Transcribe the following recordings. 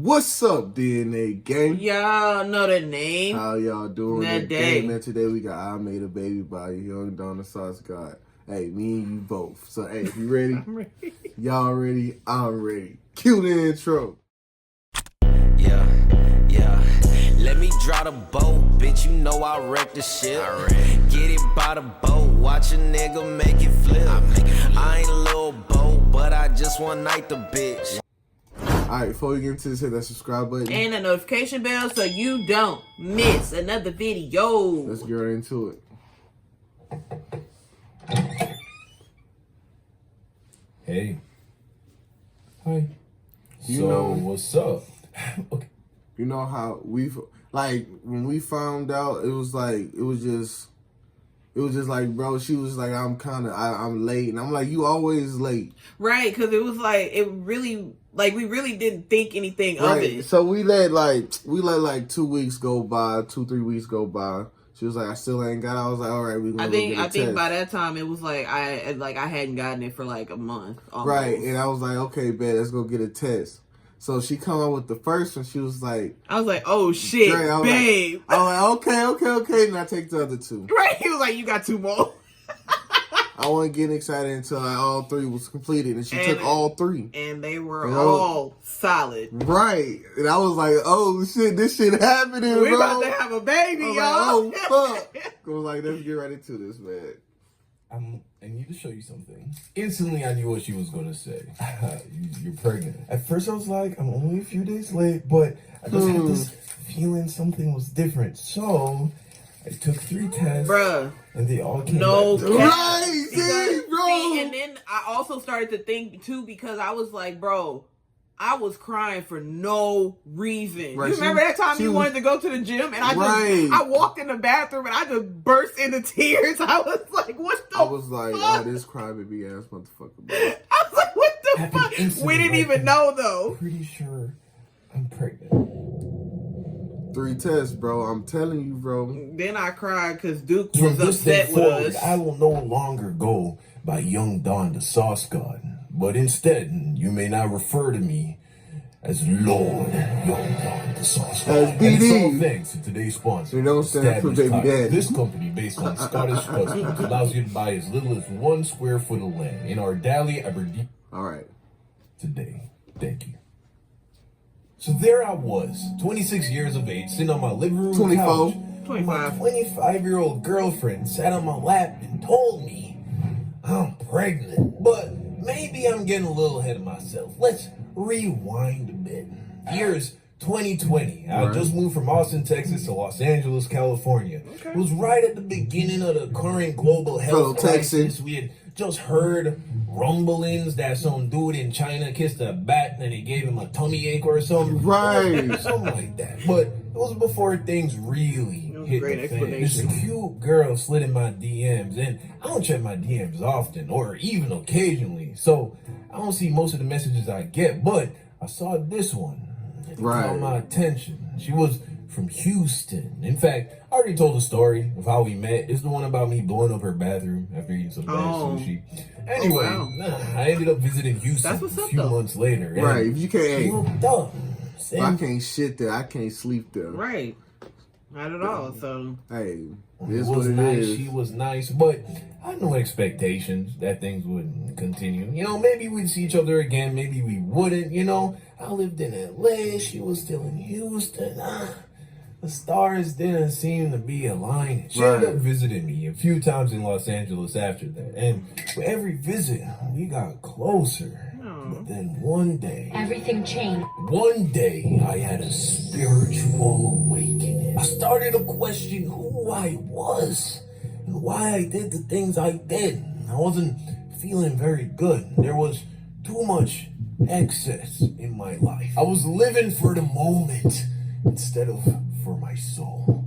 What's up, DNA gang? Y'all know the name. How y'all doing that day? Man, today we got I Made a Baby by Youngdonthesaucegod. Hey, me and you both. So, hey, if you ready? I'm ready. Y'all ready? I'm ready. Cue the intro. Yeah. Let me draw the boat, bitch. You know I wreck the shit. Get it by the boat, watch a nigga make it flip. I ain't a little boat, but I just one night the bitch. Alright, before we get into this, hit that subscribe button. And the notification bell so you don't miss another video. Let's get right into it. Hey. Hi. You know, what's up? Okay. You know how when we found out, it was just like, bro, she was like, I'm late. And I'm like, you always late. Right, because it was like, we really didn't think anything of it. So we let 2 weeks go by, 2-3 weeks go by. She was like, I still ain't got it. I was like, all right, we gonna go get a I think test. by that time it was like I hadn't gotten it for like a month. Almost. Right, and I was like, okay, bet, let's go get a test. So she come out with the first one. She was like, I was like, oh shit, Dre, babe. I was like, okay. And I take the other two. Right, he was like, you got 2 more. I wasn't getting excited until all 3 was completed, and she took all 3. And they were all solid. Right, and I was like, oh shit, this shit happening, We bro. about to have a baby, y'all. Like, oh fuck. I was like, let's get right into this, man. I need to show you something. Instantly, I knew what she was gonna say. You're pregnant. At first, I was like, I'm only a few days late, but I just had this feeling something was different. So I took 3 tests, Bruh. and they all came Right, back. bro. See, and then I also started to think too, because I was like, bro, I was crying for no reason. Right, you remember that time you wanted to go to the gym, and I walked in the bathroom and I just burst into tears. I was like, what the I was like, fuck? oh, this crybaby ass motherfucker, bro. I was like, what the Happened fuck? instantly, We didn't right even there. know though. Pretty sure I'm pregnant. 3 tests, bro. I'm telling you, bro. Then I cried because Duke From was this day upset with forward, us. I will no longer go by Youngdonthesaucegod, but instead, you may now refer to me as Lord Youngdonthesaucegod. As And it's all BD. thanks to today's sponsor. You don't stand for Established baby Tire. daddy. This company, based on Scottish customs, allows you to buy as little as 1 square foot of land in our Daly, Aberdeen. All right. Today. Thank you. So there I was, 26 years of age, sitting on my living room 24. couch. 25. My 25-year-old girlfriend sat on my lap and told me I'm pregnant. But maybe I'm getting a little ahead of myself. Let's rewind a bit. Year's 2020. I just moved from Austin, Texas to Los Angeles, California. Okay. It was right at the beginning of the current global health crisis. We had just heard rumblings that some dude in China kissed a bat and he gave him a tummy ache or something. Right. Something like that. But it was before things really hit great the fan. This explanation. cute girl slid in my DMs, and I don't check my DMs often or even occasionally, so I don't see most of the messages I get, but I saw this one. It caught my attention. She was from Houston. In fact, I already told the story of how we met. It's the one about me blowing up her bathroom after eating some bad sushi. Anyway, I ended up visiting Houston a few months later. Right, if you can't, looked up. I can't shit there. I can't sleep there. Right. Not at all. So Hey, It this was what it nice. is. She was nice, but I had no expectations that things wouldn't continue. You know, maybe we'd see each other again. Maybe we wouldn't. You know, I lived in LA. She was still in Houston. The stars didn't seem to be aligning. She ended up visiting me a few times in Los Angeles after that. And with every visit, we got closer. But then one day, everything changed. One day, I had a spiritual awakening. I started to question who I was and why I did the things I did. I wasn't feeling very good. There was too much excess in my life. I was living for the moment instead of for my soul.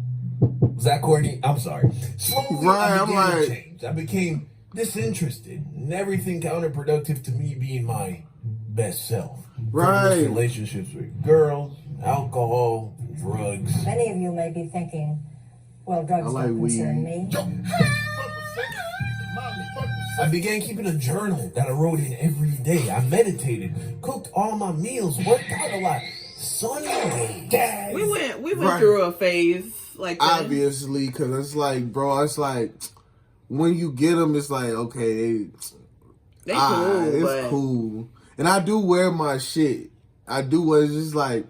Was that corny? I'm sorry. Slowly, I began to change. I became disinterested and everything counterproductive to me being my best self. Frivolous relationships with girls, alcohol, drugs. Many of you may be thinking, well, drugs don't concern me. I began keeping a journal that I wrote in every day. I meditated, cooked all my meals, worked out a lot, Sunday. Dad. We went Right. through a phase like that. Obviously, because it's like, bro, it's like when you get them, it's like, okay, They cool, it's but cool. And I do wear my shit. I do wear. It's just like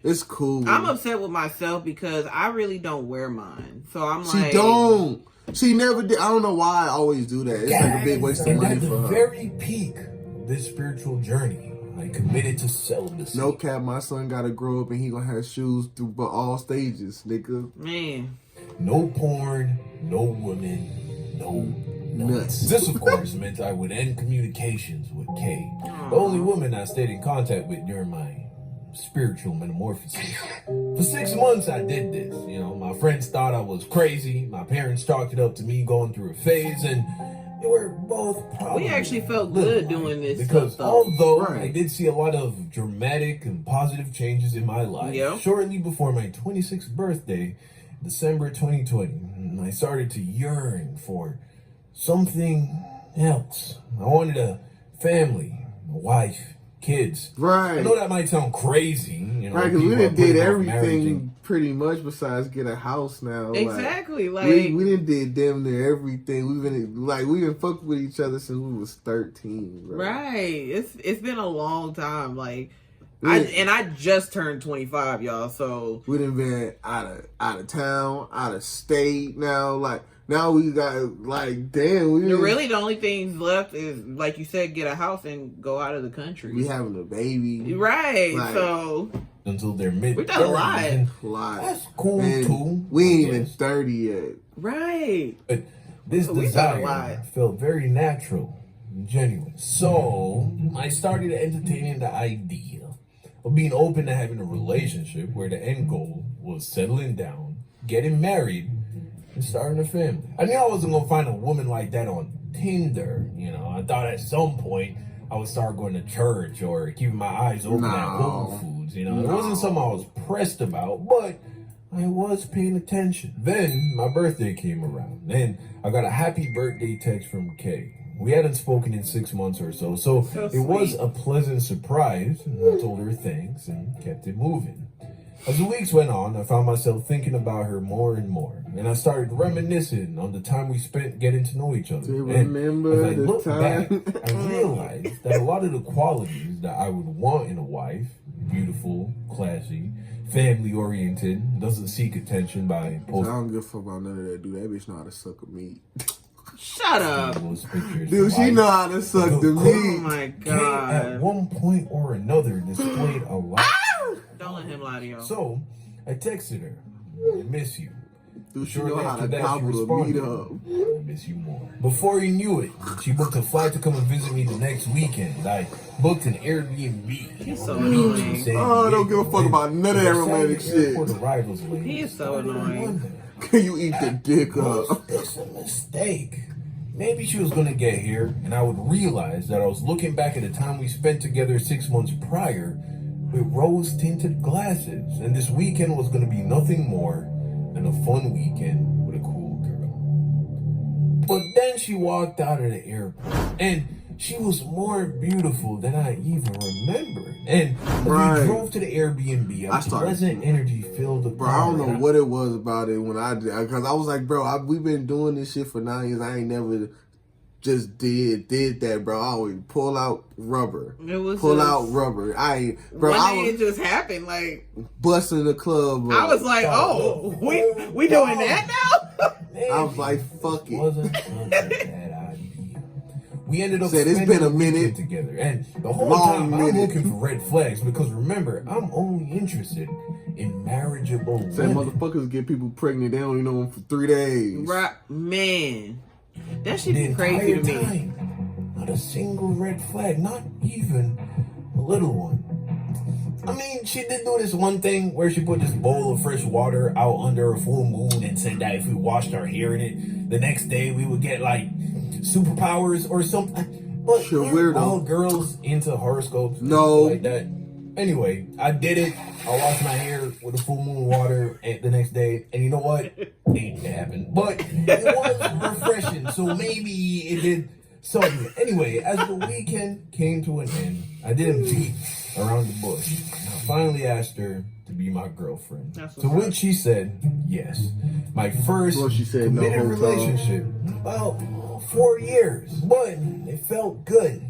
it's cool. I'm upset with myself because I really don't wear mine. So I'm She like, don't. She never did. I don't know why I always do that. It's like a big waste of And money at the for her. very peak of this spiritual journey, I committed to celibacy. No cap, my son gotta grow up and he gonna have shoes through but all stages, nigga. man, No porn, no women, no nuts. Nuts. This, of course, meant I would end communications with Kay, the only woman I stayed in contact with during my spiritual metamorphosis. For 6 months, I did this. You know, my friends thought I was crazy. My parents chalked it up to me going through a phase, and they were both probably we actually felt little good right. doing this Because stuff, though. although Right. I did see a lot of dramatic and positive changes in my life, Yeah. shortly before my 26th birthday, December 2020, I started to yearn for something else. I wanted a family, a wife, kids. Right. I know that might sound crazy, you know. Right, because we people are done did putting off marriage everything and- pretty much besides get a house now. Exactly, Like, like- we done did damn near everything. We been fucked with each other since we was 13, bro. right? It's been a long time. Like, Yeah. I just turned 25, y'all. So We done been out of town, out of state now. Like now we got like damn. really, the only things left is, like you said, get a house and go out of the country. we having a baby. Right. Like- So until their mid. We done a lot. Like, That's cool man, too. We ain't I even guess. 30 yet. right. But this We done a lot. desire felt very natural and genuine. So I started entertaining the idea of being open to having a relationship where the end goal was settling down, getting married, and starting a family. I knew I wasn't gonna find a woman like that on Tinder. You know, I thought at some point I would start going to church or keeping my eyes open at Whole Foods. You know, it wasn't something I was pressed about, but I was paying attention. Then my birthday came around, and I got a happy birthday text from Kay. We hadn't spoken in 6 months or so it was sweet. a pleasant surprise. And I told her thanks and kept it moving. As the weeks went on, I found myself thinking about her more and more, and I started reminiscing on the time we spent getting to know each other. Do you And remember as I the look time? back, I realized that a lot of the qualities that I would want in a wife, beautiful, classy, family-oriented, doesn't seek attention by I posting don't give a fuck about none of that, dude. That bitch know how to suck a meat. Shut up. those pictures. Dude, she Like, know how to suck the Oh meat. my Kay, at god. one point or another, displayed a lot. Don't let him lie to y'all. So, I texted her, I miss you. Dude, she Shortly know how after to that, she gobble the meat responded, up. I miss you more. Before he knew it, she booked a flight to come and visit me the next weekend. I booked an Airbnb. He's so on the beach in annoying. San Oh, I don't give a Diego. fuck about none of that As I sat romantic at shit. airport arrivals lane, He is so started to annoying. wonder, Can you eat the dick was up? this a mistake? Maybe she was gonna get here, and I would realize that I was looking back at the time we spent together 6 months prior with rose-tinted glasses, and this weekend was gonna be nothing more than a fun weekend with a cool girl. But then she walked out of the airport, and she was more beautiful than I even remembered. And as Right. we drove to the Airbnb, I a started- pleasant energy filled the Bro, I don't know what it was about it when I did. Because I was like, bro, we've been doing this shit for 9 years. I ain't never just did that, bro. I always pull out rubber. It was Pull just- out rubber. Bro, One I day was it just happened. Like, busting the club. I up. was like, oh, we doing that now? I was like, fuck it. Wasn't such a bad idea. We ended up Said it's spending been a the weekend minute. together, and the whole Long time I'm minute. looking for red flags because remember, I'm only interested in marriageable Say women. motherfuckers get people pregnant. They only know them for 3 days. Right, man. That should The be crazy to entire me. time, not a single red flag, not even a little one. I mean, she did do this one thing where she put this bowl of fresh water out under a full moon and said that if we washed our hair in it, the next day we would get like superpowers or something. But Sure, aren't weirdo. all girls into horoscopes? and No. shit like that. Anyway, I did it. I washed my hair with a full moon water the next day, and you know what? It didn't happen, but it was refreshing. So maybe it did something. Anyway, as the weekend came to an end, I didn't beat around the bush. I finally asked her to be my girlfriend. That's To what's which she said yes. My first Well, she said no committed whole time. relationship, about 4 years, but it felt good.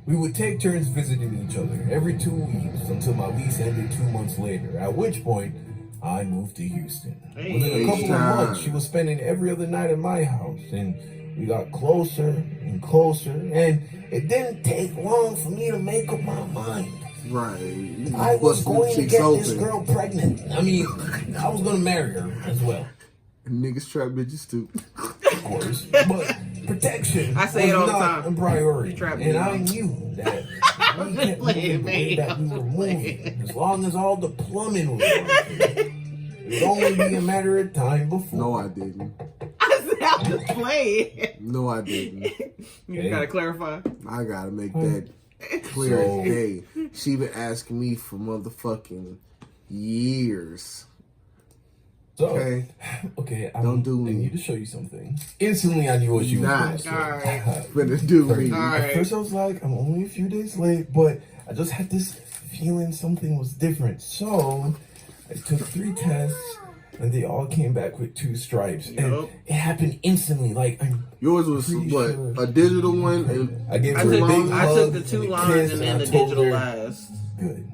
We would take turns visiting each other every 2 weeks until my lease ended 2 months later, at which point I moved to Houston. Within a couple of months, she was spending every other night at my house, and we got closer and closer, and it didn't take long for me to make up my mind. Right. I was going to Chicks get open. this girl pregnant. I mean, I was going to marry her as well, Niggas trap bitches too. of course. But protection I say it all was the not time. a priority. Trap And I bitches. knew that we kept moving the way that we were moving. As long as all the plumbing was working, it would only be a matter of time before. No, I didn't. I said I was playing. No, I didn't. You gotta clarify. I gotta make that clear as day. She been asking me for motherfucking years. So, Okay. okay, Don't do I me. need to show you something. Instantly, I knew what she was Nah. going to say. Alright. Finna do me. Alright. At first, I was like, I'm only a few days late, but I just had this feeling something was different. So, I took 3 tests, and they all came back with 2 stripes. And Yup. it happened instantly. Like, Yours was Pretty what? sure. A digital one and I gave I her a took, big I hug took the and 2 a lines kiss, and then I the told digital her, last. Good.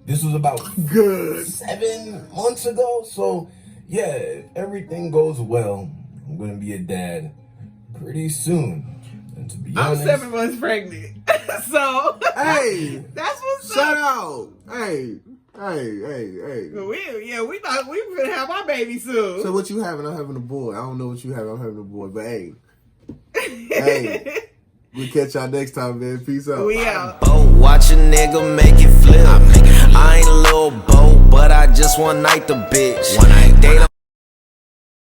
This was about good. 7 months ago, so yeah, if everything goes well, I'm gonna be a dad pretty soon. And to be I'm honest, 7 months pregnant. So Hey, that's what's shout up. out. Hey. We thought we were gonna have our baby soon. So what you having? I'm having a boy. I don't know what you have. I'm having a boy. But hey, we catch y'all next time, man. Peace out. We out. Boat, watch a nigga make it flip. I ain't a little boat, but I just one night the bitch. They don't